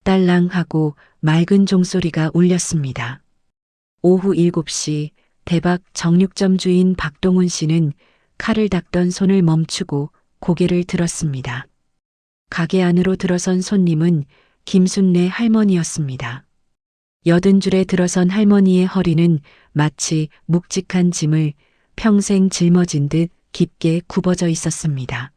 딸랑 하고 맑은 종소리가 울렸습니다. 오후 7시 대박 정육점 주인 박동훈 씨는 칼을 닦던 손을 멈추고 고개를 들었습니다. 가게 안으로 들어선 손님은 김순례 할머니였습니다. 80줄에 들어선 할머니의 허리는 마치 묵직한 짐을 평생 짊어진 듯 깊게 굽어져 있었습니다.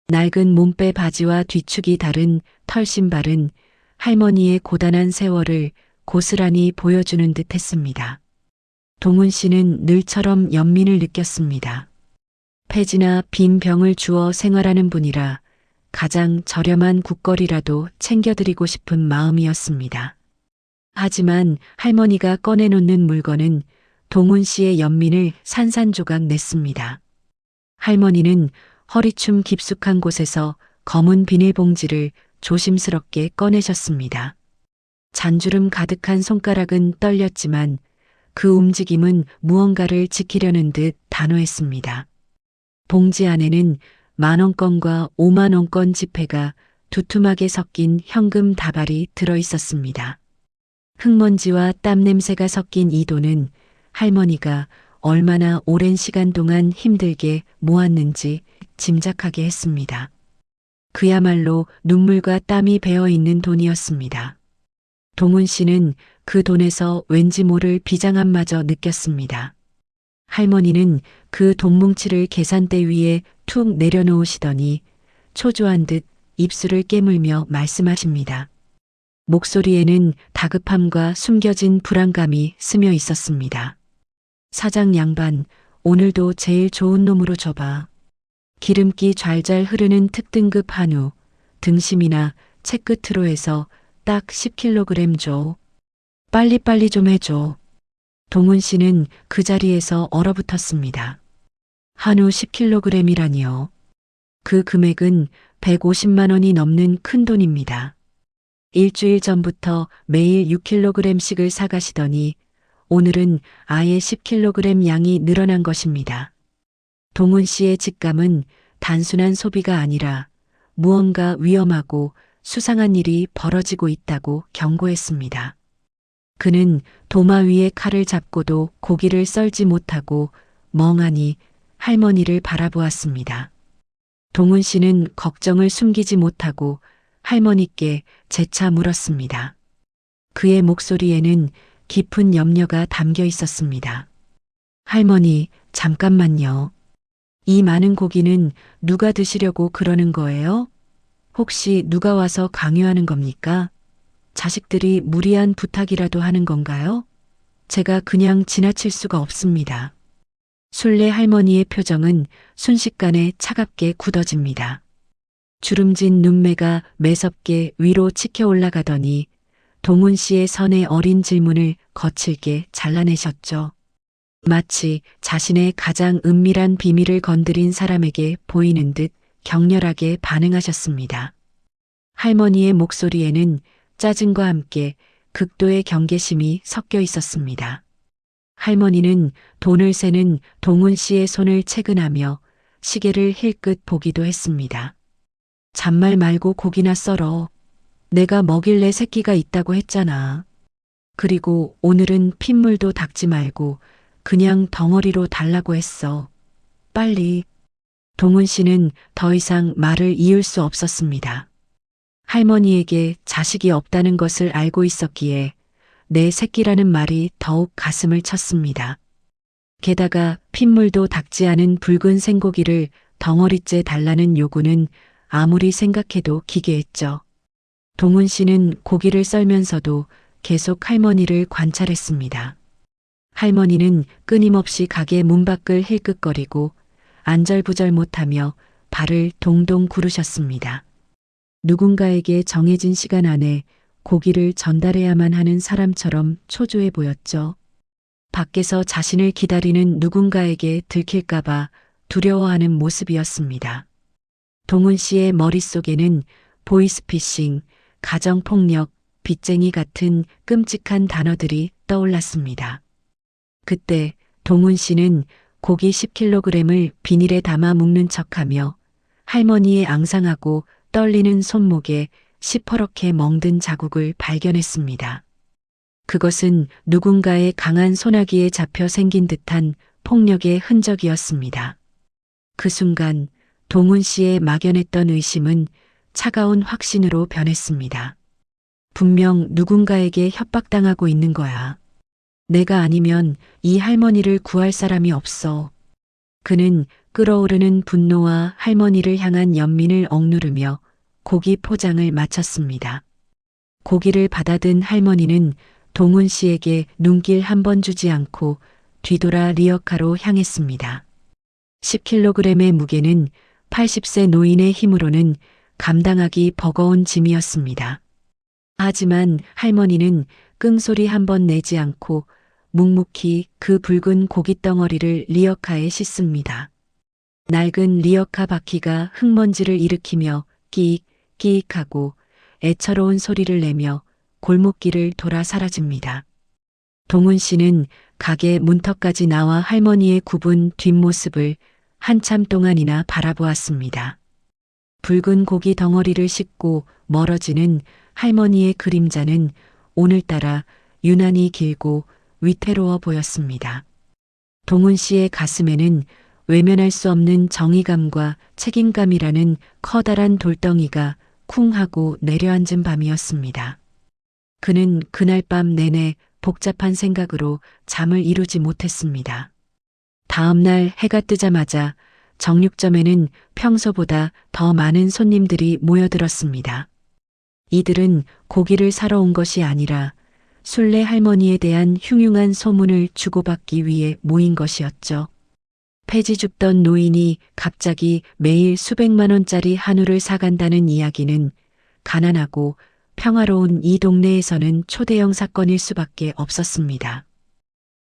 낡은 몸빼 바지와 뒤축이 다른 털신발은 할머니의 고단한 세월을 고스란히 보여주는 듯 했습니다. 동훈 씨는 늘처럼 연민을 느꼈습니다. 폐지나 빈 병을 주어 생활하는 분이라 가장 저렴한 국거리라도 챙겨드리고 싶은 마음이었습니다. 하지만 할머니가 꺼내놓는 물건은 동훈 씨의 연민을 산산조각 냈습니다. 할머니는 허리춤 깊숙한 곳에서 검은 비닐봉지를 조심스럽게 꺼내셨습니다. 잔주름 가득한 손가락은 떨렸지만 그 움직임은 무언가를 지키려는 듯 단호했습니다. 봉지 안에는 10,000원권과 50,000원권 지폐가 두툼하게 섞인 현금 다발이 들어 있었습니다. 흙먼지와 땀 냄새가 섞인 이 돈은 할머니가 얼마나 오랜 시간 동안 힘들게 모았는지 짐작하게 했습니다. 그야말로 눈물과 땀이 배어 있는 돈이었습니다. 동훈 씨는 그 돈에서 왠지 모를 비장함마저 느꼈습니다. 할머니는 그 돈뭉치를 계산대 위에 툭 내려놓으시더니 초조한 듯 입술을 깨물며 말씀하십니다. 목소리에는 다급함과 숨겨진 불안감이 스며 있었습니다. 사장 양반, 오늘도 제일 좋은 놈으로 줘봐. 기름기 잘잘 흐르는 특등급 한우, 등심이나 채끝으로 해서 딱 10kg 줘. 빨리빨리 좀 해줘. 동훈 씨는 그 자리에서 얼어붙었습니다. 한우 10kg이라니요. 그 금액은 150만 원이 넘는 큰 돈입니다. 일주일 전부터 매일 6kg씩을 사가시더니 오늘은 아예 10kg 양이 늘어난 것입니다. 동훈 씨의 직감은 단순한 소비가 아니라 무언가 위험하고 수상한 일이 벌어지고 있다고 경고했습니다. 그는 도마 위에 칼을 잡고도 고기를 썰지 못하고 멍하니 할머니를 바라보았습니다. 동훈 씨는 걱정을 숨기지 못하고 할머니께 재차 물었습니다. 그의 목소리에는 깊은 염려가 담겨 있었습니다. 할머니, 잠깐만요. 이 많은 고기는 누가 드시려고 그러는 거예요? 혹시 누가 와서 강요하는 겁니까? 자식들이 무리한 부탁이라도 하는 건가요? 제가 그냥 지나칠 수가 없습니다. 순례 할머니의 표정은 순식간에 차갑게 굳어집니다. 주름진 눈매가 매섭게 위로 치켜 올라가더니 동훈 씨의 선의 어린 질문을 거칠게 잘라내셨죠. 마치 자신의 가장 은밀한 비밀을 건드린 사람에게 보이는 듯 격렬하게 반응하셨습니다. 할머니의 목소리에는 짜증과 함께 극도의 경계심이 섞여 있었습니다. 할머니는 돈을 세는 동훈 씨의 손을 채근하며 시계를 힐끗 보기도 했습니다. 잔말 말고 고기나 썰어. 내가 먹일래 새끼가 있다고 했잖아. 그리고 오늘은 핏물도 닦지 말고 그냥 덩어리로 달라고 했어. 빨리. 동훈 씨는 더 이상 말을 이을 수 없었습니다. 할머니에게 자식이 없다는 것을 알고 있었기에 내 새끼라는 말이 더욱 가슴을 쳤습니다. 게다가 핏물도 닦지 않은 붉은 생고기를 덩어리째 달라는 요구는 아무리 생각해도 기괴했죠. 동훈 씨는 고기를 썰면서도 계속 할머니를 관찰했습니다. 할머니는 끊임없이 가게 문 밖을 힐끗거리고 안절부절 못하며 발을 동동 구르셨습니다. 누군가에게 정해진 시간 안에 고기를 전달해야만 하는 사람처럼 초조해 보였죠. 밖에서 자신을 기다리는 누군가에게 들킬까봐 두려워하는 모습이었습니다. 동훈 씨의 머릿속에는 보이스피싱, 가정폭력, 빚쟁이 같은 끔찍한 단어들이 떠올랐습니다. 그때 동훈 씨는 고기 10kg을 비닐에 담아 묶는 척하며 할머니의 앙상하고 떨리는 손목에 시퍼렇게 멍든 자국을 발견했습니다. 그것은 누군가의 강한 소나기에 잡혀 생긴 듯한 폭력의 흔적이었습니다. 그 순간 동훈 씨의 막연했던 의심은 차가운 확신으로 변했습니다. 분명 누군가에게 협박당하고 있는 거야. 내가 아니면 이 할머니를 구할 사람이 없어. 그는 끓어오르는 분노와 할머니를 향한 연민을 억누르며 고기 포장을 마쳤습니다. 고기를 받아든 할머니는 동훈 씨에게 눈길 한 번 주지 않고 뒤돌아 리어카로 향했습니다. 10kg의 무게는 80세 노인의 힘으로는 감당하기 버거운 짐이었습니다. 하지만 할머니는 끙소리 한 번 내지 않고 묵묵히 그 붉은 고깃덩어리를 리어카에 싣습니다. 낡은 리어카 바퀴가 흙먼지를 일으키며 끼익 끼익하고 애처로운 소리를 내며 골목길을 돌아 사라집니다. 동훈 씨는 가게 문턱까지 나와 할머니의 굽은 뒷모습을 한참 동안이나 바라보았습니다. 붉은 고기 덩어리를 싣고 멀어지는 할머니의 그림자는 오늘따라 유난히 길고 위태로워 보였습니다. 동훈 씨의 가슴에는 외면할 수 없는 정의감과 책임감이라는 커다란 돌덩이가 쿵 하고 내려앉은 밤이었습니다. 그는 그날 밤 내내 복잡한 생각으로 잠을 이루지 못했습니다. 다음 날 해가 뜨자마자 정육점에는 평소보다 더 많은 손님들이 모여들었습니다. 이들은 고기를 사러 온 것이 아니라 순례 할머니에 대한 흉흉한 소문을 주고받기 위해 모인 것이었죠. 폐지 줍던 노인이 갑자기 매일 수백만 원짜리 한우를 사간다는 이야기는 가난하고 평화로운 이 동네에서는 초대형 사건일 수밖에 없었습니다.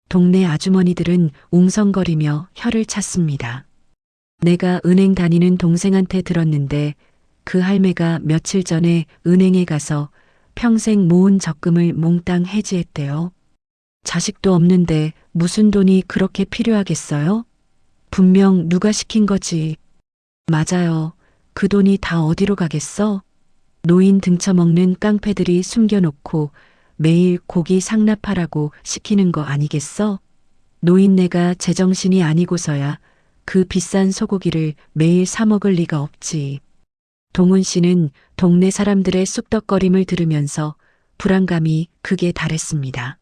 동네 아주머니들은 웅성거리며 혀를 찼습니다. 내가 은행 다니는 동생한테 들었는데 그 할매가 며칠 전에 은행에 가서 평생 모은 적금을 몽땅 해지했대요. 자식도 없는데 무슨 돈이 그렇게 필요하겠어요? 분명 누가 시킨 거지. 맞아요. 그 돈이 다 어디로 가겠어? 노인 등쳐먹는 깡패들이 숨겨놓고 매일 고기 상납하라고 시키는 거 아니겠어? 노인네가 제정신이 아니고서야 그 비싼 소고기를 매일 사 먹을 리가 없지. 동훈 씨는 동네 사람들의 쑥덕거림을 들으면서 불안감이 극에 달했습니다.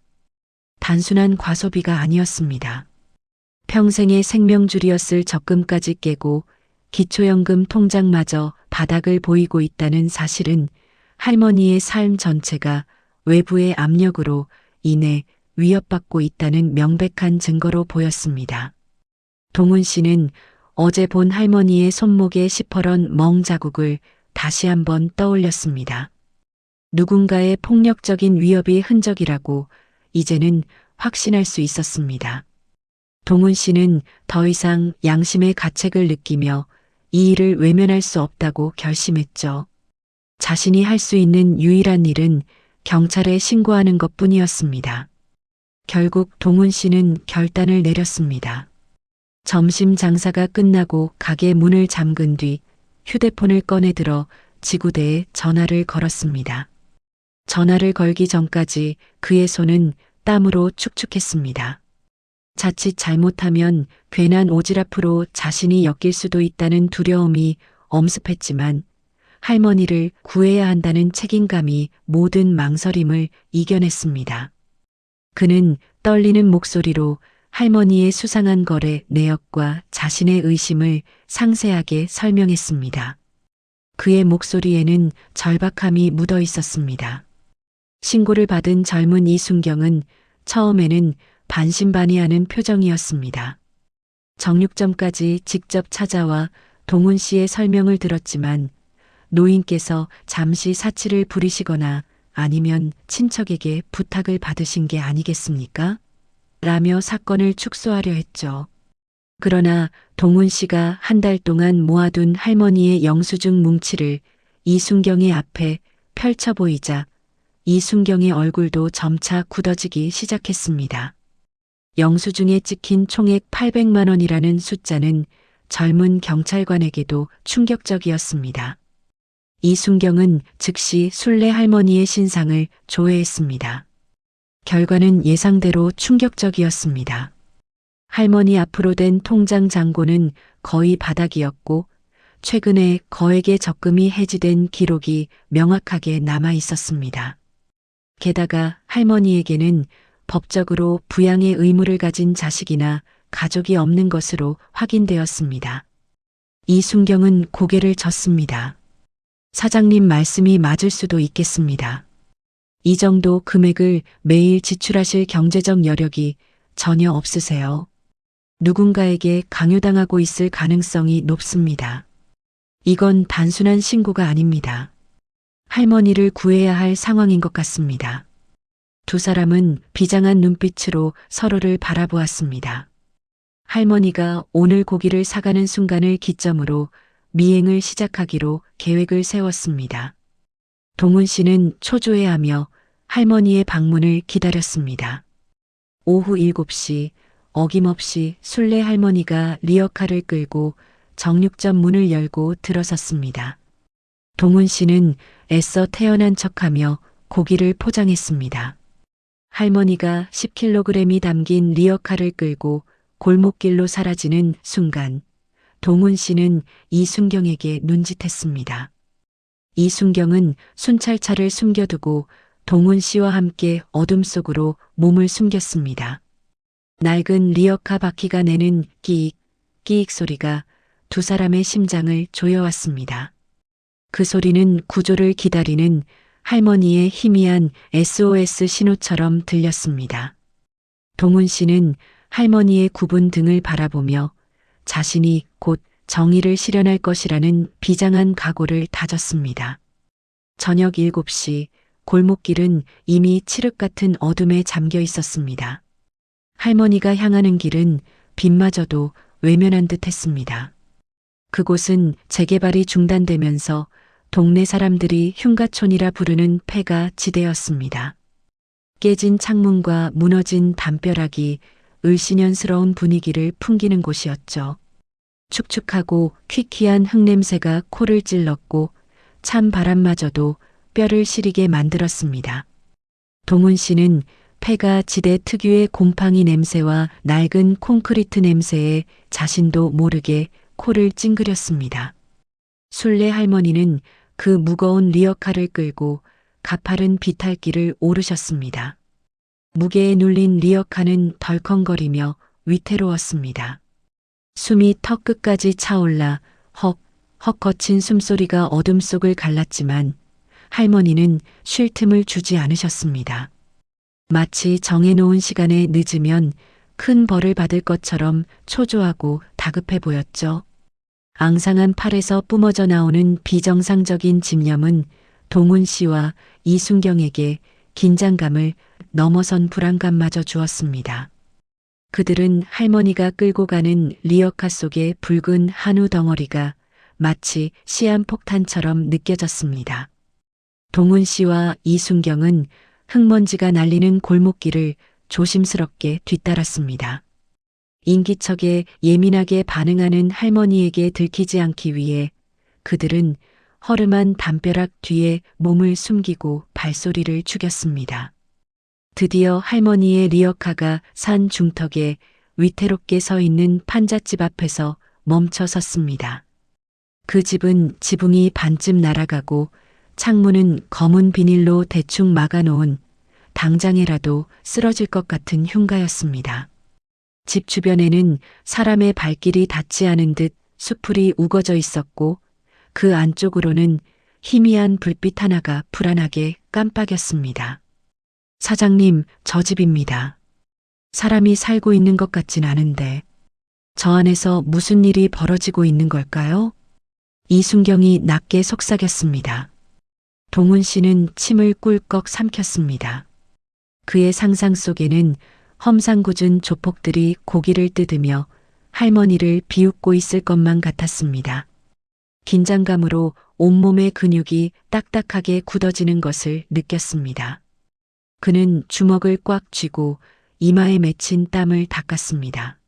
단순한 과소비가 아니었습니다. 평생의 생명줄이었을 적금까지 깨고 기초연금 통장마저 바닥을 보이고 있다는 사실은 할머니의 삶 전체가 외부의 압력으로 인해 위협받고 있다는 명백한 증거로 보였습니다. 동훈 씨는 어제 본 할머니의 손목에 시퍼런 멍 자국을 다시 한번 떠올렸습니다. 누군가의 폭력적인 위협의 흔적이라고 이제는 확신할 수 있었습니다. 동훈 씨는 더 이상 양심의 가책을 느끼며 이 일을 외면할 수 없다고 결심했죠. 자신이 할 수 있는 유일한 일은 경찰에 신고하는 것뿐이었습니다. 결국 동훈 씨는 결단을 내렸습니다. 점심 장사가 끝나고 가게 문을 잠근 뒤 휴대폰을 꺼내 들어 지구대에 전화를 걸었습니다. 전화를 걸기 전까지 그의 손은 땀으로 축축했습니다. 자칫 잘못하면 괜한 오지랖으로 자신이 엮일 수도 있다는 두려움이 엄습했지만 할머니를 구해야 한다는 책임감이 모든 망설임을 이겨냈습니다. 그는 떨리는 목소리로 할머니의 수상한 거래 내역과 자신의 의심을 상세하게 설명했습니다. 그의 목소리에는 절박함이 묻어 있었습니다. 신고를 받은 젊은 이순경은 처음에는 반신반의하는 표정이었습니다. 정육점까지 직접 찾아와 동훈 씨의 설명을 들었지만 노인께서 잠시 사치를 부리시거나 아니면 친척에게 부탁을 받으신 게 아니겠습니까? 라며 사건을 축소하려 했죠. 그러나 동훈 씨가 한 달 동안 모아둔 할머니의 영수증 뭉치를 이순경의 앞에 펼쳐 보이자 이순경의 얼굴도 점차 굳어지기 시작했습니다. 영수증에 찍힌 총액 800만 원이라는 숫자는 젊은 경찰관에게도 충격적이었습니다. 이순경은 즉시 순례 할머니의 신상을 조회했습니다. 결과는 예상대로 충격적이었습니다. 할머니 앞으로 된 통장 잔고는 거의 바닥이었고 최근에 거액의 적금이 해지된 기록이 명확하게 남아 있었습니다. 게다가 할머니에게는 법적으로 부양의 의무를 가진 자식이나 가족이 없는 것으로 확인되었습니다. 이순경은 고개를 젓습니다. 사장님 말씀이 맞을 수도 있겠습니다. 이 정도 금액을 매일 지출하실 경제적 여력이 전혀 없으세요. 누군가에게 강요당하고 있을 가능성이 높습니다. 이건 단순한 신고가 아닙니다. 할머니를 구해야 할 상황인 것 같습니다. 두 사람은 비장한 눈빛으로 서로를 바라보았습니다. 할머니가 오늘 고기를 사가는 순간을 기점으로 미행을 시작하기로 계획을 세웠습니다. 동훈 씨는 초조해하며 할머니의 방문을 기다렸습니다. 오후 7시 어김없이 순례 할머니가 리어카를 끌고 정육점 문을 열고 들어섰습니다. 동훈 씨는 애써 태연한 척하며 고기를 포장했습니다. 할머니가 10kg이 담긴 리어카를 끌고 골목길로 사라지는 순간 동훈 씨는 이순경에게 눈짓했습니다. 이순경은 순찰차를 숨겨두고 동훈 씨와 함께 어둠 속으로 몸을 숨겼습니다. 낡은 리어카 바퀴가 내는 끼익, 끼익 소리가 두 사람의 심장을 조여왔습니다. 그 소리는 구조를 기다리는 할머니의 희미한 SOS 신호처럼 들렸습니다. 동훈 씨는 할머니의 굽은 등을 바라보며 자신이 곧 정의를 실현할 것이라는 비장한 각오를 다졌습니다. 저녁 7시 골목길은 이미 칠흑 같은 어둠에 잠겨 있었습니다. 할머니가 향하는 길은 빛마저도 외면한 듯 했습니다. 그곳은 재개발이 중단되면서 동네 사람들이 흉가촌이라 부르는 폐가 지대였습니다. 깨진 창문과 무너진 담벼락이 을씨년스러운 분위기를 풍기는 곳이었죠. 축축하고 퀴퀴한 흙냄새가 코를 찔렀고 찬 바람마저도 뼈를 시리게 만들었습니다. 동훈 씨는 폐가 지대 특유의 곰팡이 냄새와 낡은 콘크리트 냄새에 자신도 모르게 코를 찡그렸습니다. 순례 할머니는 그 무거운 리어카를 끌고 가파른 비탈길을 오르셨습니다. 무게에 눌린 리어카는 덜컹거리며 위태로웠습니다. 숨이 턱 끝까지 차올라 헉 거친 숨소리가 어둠 속을 갈랐지만 할머니는 쉴 틈을 주지 않으셨습니다. 마치 정해놓은 시간에 늦으면 큰 벌을 받을 것처럼 초조하고 다급해 보였죠. 앙상한 팔에서 뿜어져 나오는 비정상적인 집념은 동훈 씨와 이순경에게 긴장감을 넘어선 불안감마저 주었습니다. 그들은 할머니가 끌고 가는 리어카 속의 붉은 한우 덩어리가 마치 시한폭탄처럼 느껴졌습니다. 동훈 씨와 이순경은 흙먼지가 날리는 골목길을 조심스럽게 뒤따랐습니다. 인기척에 예민하게 반응하는 할머니에게 들키지 않기 위해 그들은 허름한 담벼락 뒤에 몸을 숨기고 발소리를 죽였습니다. 드디어 할머니의 리어카가 산 중턱에 위태롭게 서 있는 판잣집 앞에서 멈춰 섰습니다. 그 집은 지붕이 반쯤 날아가고 창문은 검은 비닐로 대충 막아놓은 당장에라도 쓰러질 것 같은 흉가였습니다. 집 주변에는 사람의 발길이 닿지 않은 듯 수풀이 우거져 있었고 그 안쪽으로는 희미한 불빛 하나가 불안하게 깜빡였습니다. 사장님, 저 집입니다. 사람이 살고 있는 것 같진 않은데 저 안에서 무슨 일이 벌어지고 있는 걸까요? 이순경이 낮게 속삭였습니다. 동훈 씨는 침을 꿀꺽 삼켰습니다. 그의 상상 속에는 험상궂은 조폭들이 고기를 뜯으며 할머니를 비웃고 있을 것만 같았습니다. 긴장감으로 온몸의 근육이 딱딱하게 굳어지는 것을 느꼈습니다. 그는 주먹을 꽉 쥐고 이마에 맺힌 땀을 닦았습니다.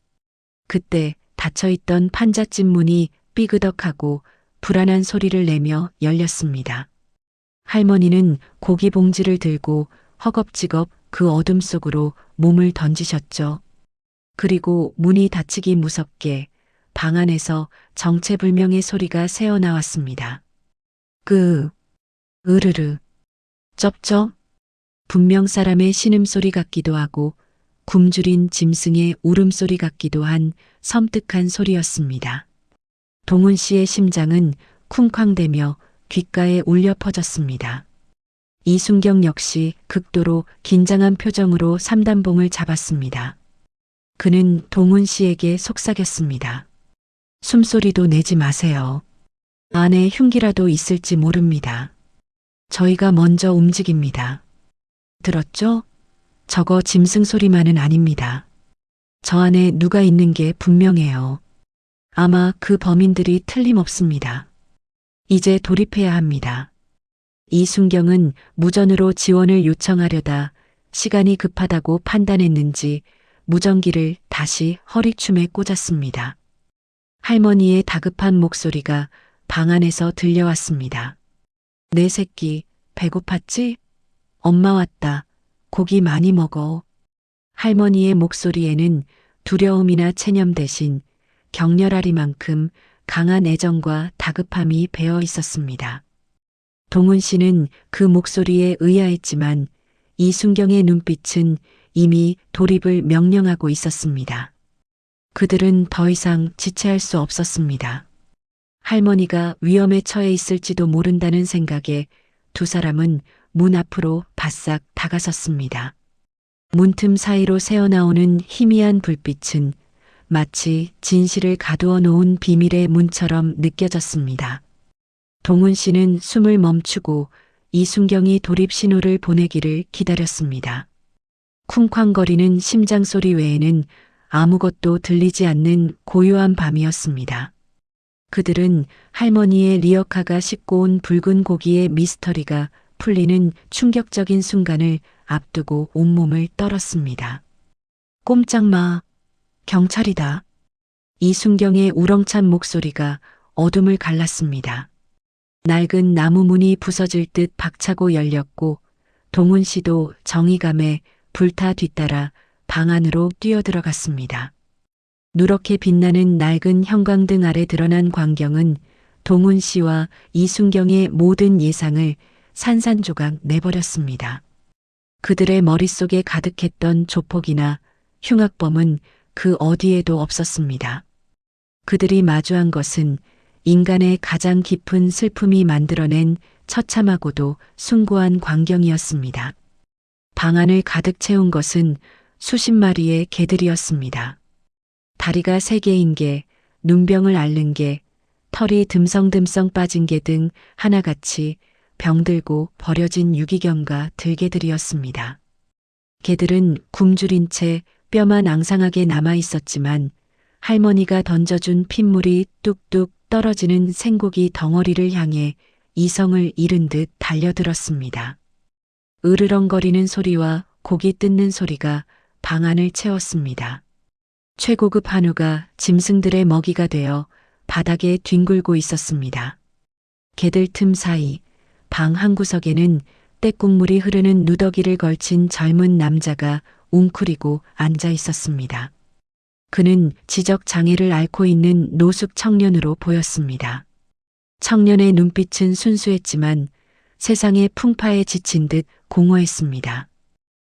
그때 닫혀있던 판잣집 문이 삐그덕하고 불안한 소리를 내며 열렸습니다. 할머니는 고기 봉지를 들고 허겁지겁 그 어둠 속으로 몸을 던지셨죠. 그리고 문이 닫히기 무섭게 방 안에서 정체불명의 소리가 새어나왔습니다. 으르르, 쩝쩝. 분명 사람의 신음소리 같기도 하고 굶주린 짐승의 울음소리 같기도 한 섬뜩한 소리였습니다. 동훈 씨의 심장은 쿵쾅대며 귓가에 울려 퍼졌습니다. 이순경 역시 극도로 긴장한 표정으로 삼단봉을 잡았습니다. 그는 동훈 씨에게 속삭였습니다. 숨소리도 내지 마세요. 안에 흉기라도 있을지 모릅니다. 저희가 먼저 움직입니다. 들었죠? 저거 짐승 소리만은 아닙니다. 저 안에 누가 있는 게 분명해요. 아마 그 범인들이 틀림없습니다. 이제 돌입해야 합니다. 이순경은 무전으로 지원을 요청하려다 시간이 급하다고 판단했는지 무전기를 다시 허리춤에 꽂았습니다. 할머니의 다급한 목소리가 방 안에서 들려왔습니다. 내 새끼, 배고팠지? 엄마 왔다. 고기 많이 먹어. 할머니의 목소리에는 두려움이나 체념 대신 격렬하리만큼 강한 애정과 다급함이 배어 있었습니다. 동훈 씨는 그 목소리에 의아했지만 이순경의 눈빛은 이미 돌입을 명령하고 있었습니다. 그들은 더 이상 지체할 수 없었습니다. 할머니가 위험에 처해 있을지도 모른다는 생각에 두 사람은 문 앞으로 바싹 다가섰습니다. 문틈 사이로 새어나오는 희미한 불빛은 마치 진실을 가두어 놓은 비밀의 문처럼 느껴졌습니다. 동훈 씨는 숨을 멈추고 이순경이 돌입 신호를 보내기를 기다렸습니다. 쿵쾅거리는 심장 소리 외에는 아무것도 들리지 않는 고요한 밤이었습니다. 그들은 할머니의 리어카가 싣고 온 붉은 고기의 미스터리가 풀리는 충격적인 순간을 앞두고 온몸을 떨었습니다. 꼼짝 마. 경찰이다. 이순경의 우렁찬 목소리가 어둠을 갈랐습니다. 낡은 나무 문이 부서질 듯 박차고 열렸고 동훈 씨도 정의감에 불타 뒤따라 방 안으로 뛰어들어갔습니다. 누렇게 빛나는 낡은 형광등 아래 드러난 광경은 동훈 씨와 이순경의 모든 예상을 산산조각 내버렸습니다. 그들의 머릿속에 가득했던 조폭이나 흉악범은 그 어디에도 없었습니다. 그들이 마주한 것은 인간의 가장 깊은 슬픔이 만들어낸 처참하고도 숭고한 광경이었습니다. 방 안을 가득 채운 것은 수십 마리의 개들이었습니다. 다리가 3개인 개, 눈병을 앓는 개, 털이 듬성듬성 빠진 개 등 하나같이 병들고 버려진 유기견과 들개들이었습니다. 개들은 굶주린 채 뼈만 앙상하게 남아 있었지만 할머니가 던져준 핏물이 뚝뚝 떨어지는 생고기 덩어리를 향해 이성을 잃은 듯 달려들었습니다. 으르렁거리는 소리와 고기 뜯는 소리가 방 안을 채웠습니다. 최고급 한우가 짐승들의 먹이가 되어 바닥에 뒹굴고 있었습니다. 개들 틈 사이 방 한구석에는 떼국물이 흐르는 누더기를 걸친 젊은 남자가 웅크리고 앉아 있었습니다. 그는 지적 장애를 앓고 있는 노숙 청년으로 보였습니다. 청년의 눈빛은 순수했지만 세상의 풍파에 지친 듯 공허했습니다.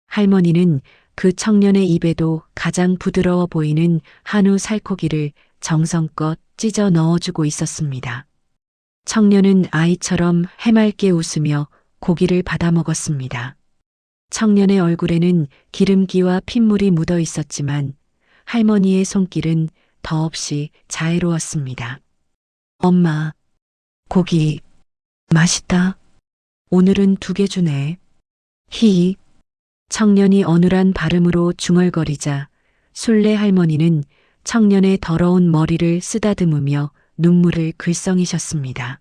할머니는 그 청년의 입에도 가장 부드러워 보이는 한우 살코기를 정성껏 찢어 넣어주고 있었습니다. 청년은 아이처럼 해맑게 웃으며 고기를 받아 먹었습니다. 청년의 얼굴에는 기름기와 핏물이 묻어 있었지만 할머니의 손길은 더없이 자애로웠습니다. 엄마, 고기 맛있다. 오늘은 2개 주네. 히. 청년이 어눌한 발음으로 중얼거리자 순례 할머니는 청년의 더러운 머리를 쓰다듬으며 눈물을 글썽이셨습니다.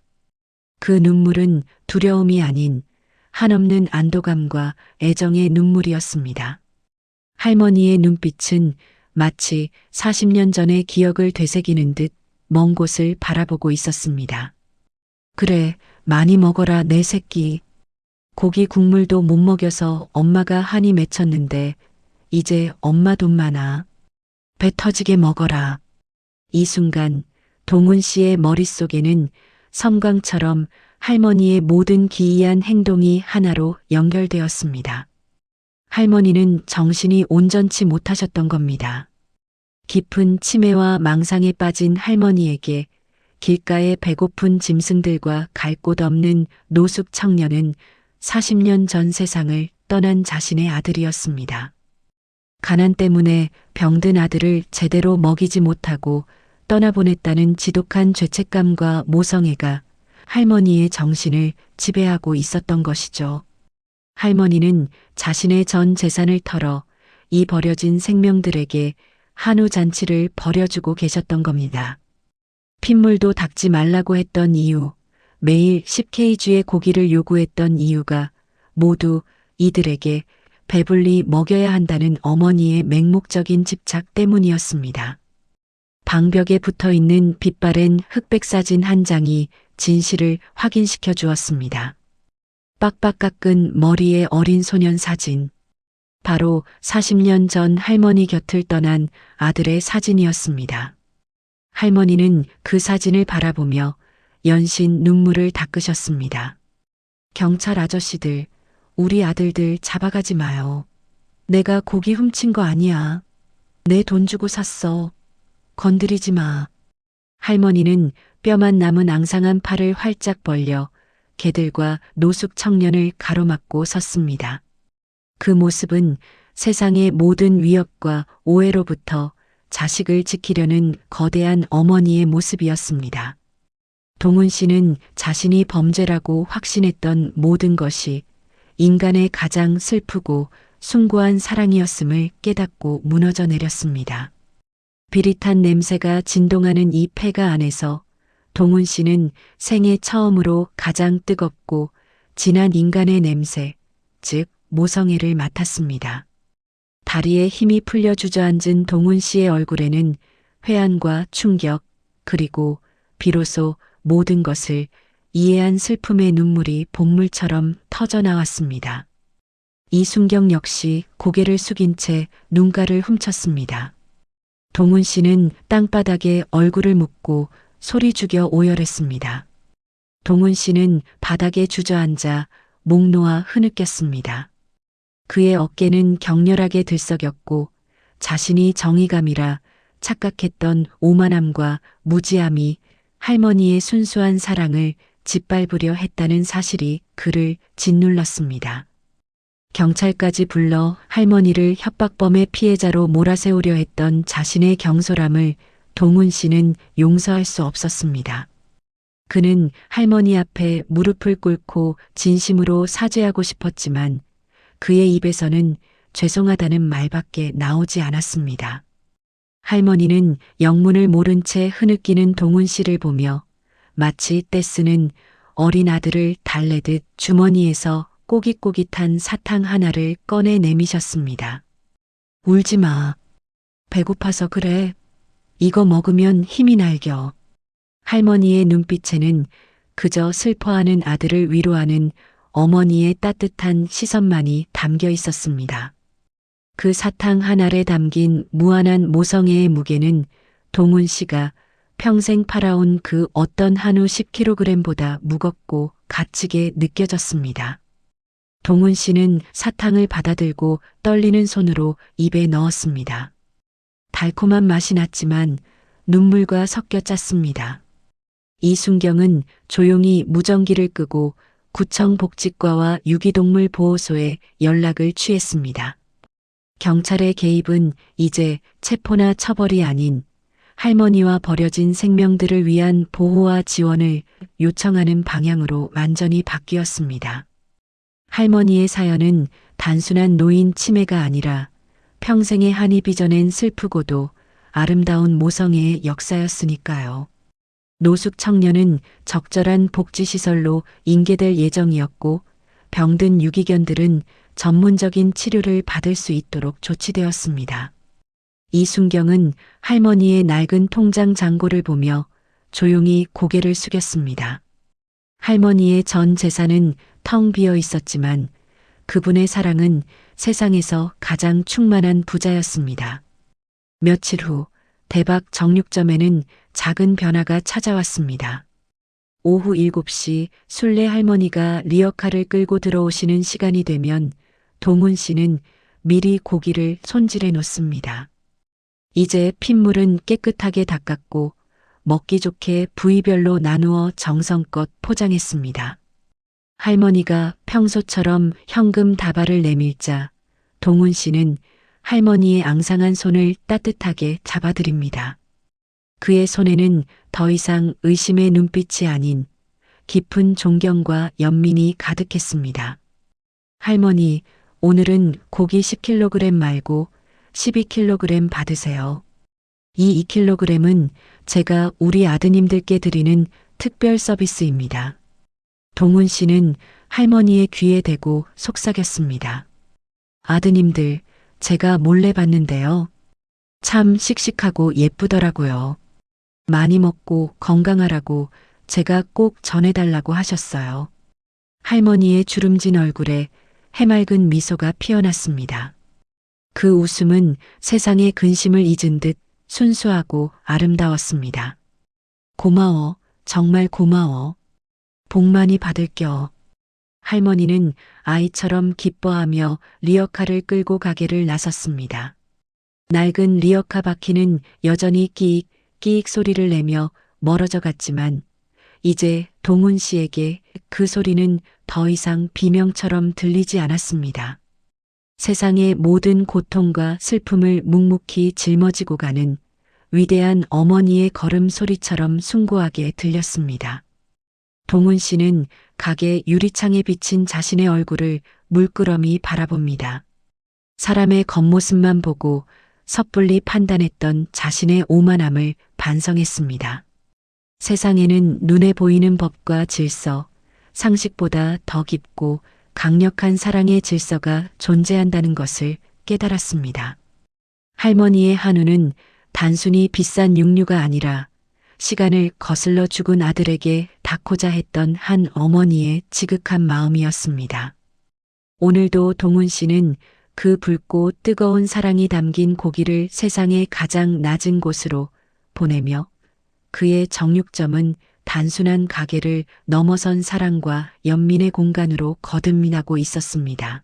그 눈물은 두려움이 아닌 한없는 안도감과 애정의 눈물이었습니다. 할머니의 눈빛은 마치 40년 전의 기억을 되새기는 듯 먼 곳을 바라보고 있었습니다. 그래, 많이 먹어라, 내 새끼. 고기 국물도 못 먹여서 엄마가 한이 맺혔는데, 이제 엄마 돈 많아. 배 터지게 먹어라. 이 순간, 동훈 씨의 머릿속에는 섬광처럼 할머니의 모든 기이한 행동이 하나로 연결되었습니다. 할머니는 정신이 온전치 못하셨던 겁니다. 깊은 치매와 망상에 빠진 할머니에게 길가의 배고픈 짐승들과 갈 곳 없는 노숙 청년은 40년 전 세상을 떠난 자신의 아들이었습니다. 가난 때문에 병든 아들을 제대로 먹이지 못하고 떠나보냈다는 지독한 죄책감과 모성애가 할머니의 정신을 지배하고 있었던 것이죠. 할머니는 자신의 전 재산을 털어 이 버려진 생명들에게 한우 잔치를 벌여주고 계셨던 겁니다. 핏물도 닦지 말라고 했던 이유, 매일 10kg의 고기를 요구했던 이유가 모두 이들에게 배불리 먹여야 한다는 어머니의 맹목적인 집착 때문이었습니다. 방벽에 붙어 있는 빛바랜 흑백 사진 한 장이 진실을 확인시켜 주었습니다. 빡빡 깎은 머리의 어린 소년 사진. 바로 40년 전 할머니 곁을 떠난 아들의 사진이었습니다. 할머니는 그 사진을 바라보며 연신 눈물을 닦으셨습니다. 경찰 아저씨들, 우리 아들들 잡아가지 마요. 내가 고기 훔친 거 아니야. 내 돈 주고 샀어. 건드리지 마. 할머니는 뼈만 남은 앙상한 팔을 활짝 벌려 개들과 노숙 청년을 가로막고 섰습니다. 그 모습은 세상의 모든 위협과 오해로부터 자식을 지키려는 거대한 어머니의 모습이었습니다. 동훈 씨는 자신이 범죄라고 확신했던 모든 것이 인간의 가장 슬프고 숭고한 사랑이었음을 깨닫고 무너져 내렸습니다. 비릿한 냄새가 진동하는 이 폐가 안에서 동훈 씨는 생애 처음으로 가장 뜨겁고 진한 인간의 냄새, 즉 모성애를 맡았습니다. 다리에 힘이 풀려 주저앉은 동훈 씨의 얼굴에는 회한과 충격, 그리고 비로소 모든 것을 이해한 슬픔의 눈물이 복물처럼 터져 나왔습니다. 이순경 역시 고개를 숙인 채 눈가를 훔쳤습니다. 동훈 씨는 땅바닥에 얼굴을 묻고 소리 죽여 오열했습니다. 동훈 씨는 바닥에 주저앉아 목 놓아 흐느꼈습니다. 그의 어깨는 격렬하게 들썩였고 자신이 정의감이라 착각했던 오만함과 무지함이 할머니의 순수한 사랑을 짓밟으려 했다는 사실이 그를 짓눌렀습니다. 경찰까지 불러 할머니를 협박범의 피해자로 몰아세우려 했던 자신의 경솔함을 동훈 씨는 용서할 수 없었습니다. 그는 할머니 앞에 무릎을 꿇고 진심으로 사죄하고 싶었지만 그의 입에서는 죄송하다는 말밖에 나오지 않았습니다. 할머니는 영문을 모른 채 흐느끼는 동훈 씨를 보며 마치 떼쓰는 어린 아들을 달래듯 주머니에서 꼬깃꼬깃한 사탕 하나를 꺼내 내미셨습니다. 울지 마. 배고파서 그래. 이거 먹으면 힘이 날겨. 할머니의 눈빛에는 그저 슬퍼하는 아들을 위로하는 어머니의 따뜻한 시선만이 담겨 있었습니다. 그 사탕 한 알에 담긴 무한한 모성애의 무게는 동훈 씨가 평생 팔아온 그 어떤 한우 10kg보다 무겁고 갇히게 느껴졌습니다. 동훈 씨는 사탕을 받아들고 떨리는 손으로 입에 넣었습니다. 달콤한 맛이 났지만 눈물과 섞여 짰습니다. 이순경은 조용히 무전기를 끄고 구청 복지과와 유기동물 보호소에 연락을 취했습니다. 경찰의 개입은 이제 체포나 처벌이 아닌 할머니와 버려진 생명들을 위한 보호와 지원을 요청하는 방향으로 완전히 바뀌었습니다. 할머니의 사연은 단순한 노인 치매가 아니라 평생의 한이 빚어낸 슬프고도 아름다운 모성애의 역사였으니까요. 노숙 청년은 적절한 복지시설로 인계될 예정이었고 병든 유기견들은 전문적인 치료를 받을 수 있도록 조치되었습니다. 이순경은 할머니의 낡은 통장 잔고를 보며 조용히 고개를 숙였습니다. 할머니의 전 재산은 텅 비어 있었지만 그분의 사랑은 세상에서 가장 충만한 부자였습니다. 며칠 후 대박 정육점에는 작은 변화가 찾아왔습니다. 오후 7시 순례 할머니가 리어카를 끌고 들어오시는 시간이 되면 동훈 씨는 미리 고기를 손질해 놓습니다. 이제 핏물은 깨끗하게 닦았고 먹기 좋게 부위별로 나누어 정성껏 포장했습니다. 할머니가 평소처럼 현금 다발을 내밀자 동훈 씨는 할머니의 앙상한 손을 따뜻하게 잡아드립니다. 그의 손에는 더 이상 의심의 눈빛이 아닌 깊은 존경과 연민이 가득했습니다. 할머니, 오늘은 고기 10kg 말고 12kg 받으세요. 이 2kg은 제가 우리 아드님들께 드리는 특별 서비스입니다. 동훈 씨는 할머니의 귀에 대고 속삭였습니다. 아드님들, 제가 몰래 봤는데요. 참 씩씩하고 예쁘더라고요. 많이 먹고 건강하라고 제가 꼭 전해달라고 하셨어요. 할머니의 주름진 얼굴에 해맑은 미소가 피어났습니다. 그 웃음은 세상의 근심을 잊은 듯 순수하고 아름다웠습니다. 고마워, 정말 고마워. 복 많이 받을겨. 할머니는 아이처럼 기뻐하며 리어카를 끌고 가게를 나섰습니다. 낡은 리어카 바퀴는 여전히 끼익, 끼익 소리를 내며 멀어져 갔지만 이제 동훈 씨에게 그 소리는 더 이상 비명처럼 들리지 않았습니다. 세상의 모든 고통과 슬픔을 묵묵히 짊어지고 가는 위대한 어머니의 걸음 소리처럼 숭고하게 들렸습니다. 동훈 씨는 가게 유리창에 비친 자신의 얼굴을 물끄러미 바라봅니다. 사람의 겉모습만 보고 섣불리 판단했던 자신의 오만함을 반성했습니다. 세상에는 눈에 보이는 법과 질서, 상식보다 더 깊고 강력한 사랑의 질서가 존재한다는 것을 깨달았습니다. 할머니의 한우는 단순히 비싼 육류가 아니라 시간을 거슬러 죽은 아들에게 닿고자 했던 한 어머니의 지극한 마음이었습니다. 오늘도 동훈 씨는 그 붉고 뜨거운 사랑이 담긴 고기를 세상의 가장 낮은 곳으로 보내며 그의 정육점은 단순한 가게를 넘어선 사랑과 연민의 공간으로 거듭나고 있었습니다.